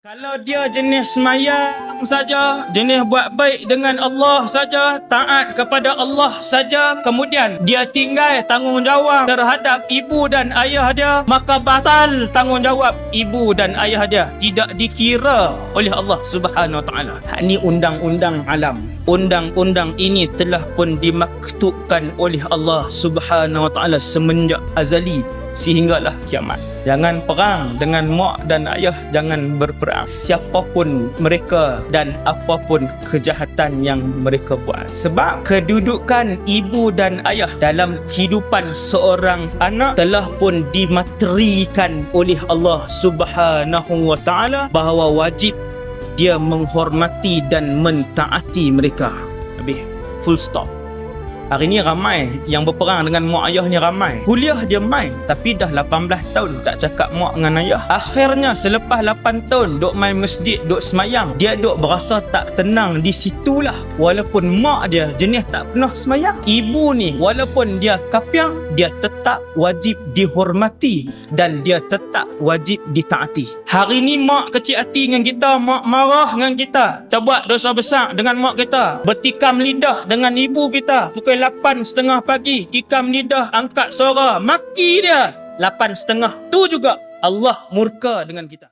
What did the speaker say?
Kalau dia jenis semayang saja, jenis buat baik dengan Allah saja, taat kepada Allah saja, kemudian dia tinggal tanggungjawab terhadap ibu dan ayah dia, maka batal tanggungjawab ibu dan ayah dia, tidak dikira oleh Allah Subhanahu Wa Taala. Ini undang-undang alam. Undang-undang ini telah pun dimaktubkan oleh Allah Subhanahu Wa Taala semenjak azali sehinggalah kiamat. Jangan perang dengan mak dan ayah, jangan berperang siapapun mereka dan apapun kejahatan yang mereka buat. Sebab kedudukan ibu dan ayah dalam kehidupan seorang anak telah pun dimaterikan oleh Allah Subhanahu Wa Taala bahawa wajib dia menghormati dan mentaati mereka. Habis, full stop. Hari ni ramai yang berperang dengan mak ayahnya ramai. Kuliah dia main, tapi dah 18 tahun tak cakap mak dengan ayah. Akhirnya selepas 8 tahun duk main masjid, duk semayang, dia duk berasa tak tenang di situlah. Walaupun mak dia jenis tak pernah semayang. Ibu ni walaupun dia kafir, dia tetap wajib dihormati dan dia tetap wajib ditaati. Hari ni mak kecil hati dengan kita, mak marah dengan kita, terbuat dosa besar dengan mak kita, bertikam lidah dengan ibu kita pukul 8:30 pagi, tikam lidah, angkat suara, maki dia 8:30. Tu juga Allah murka dengan kita.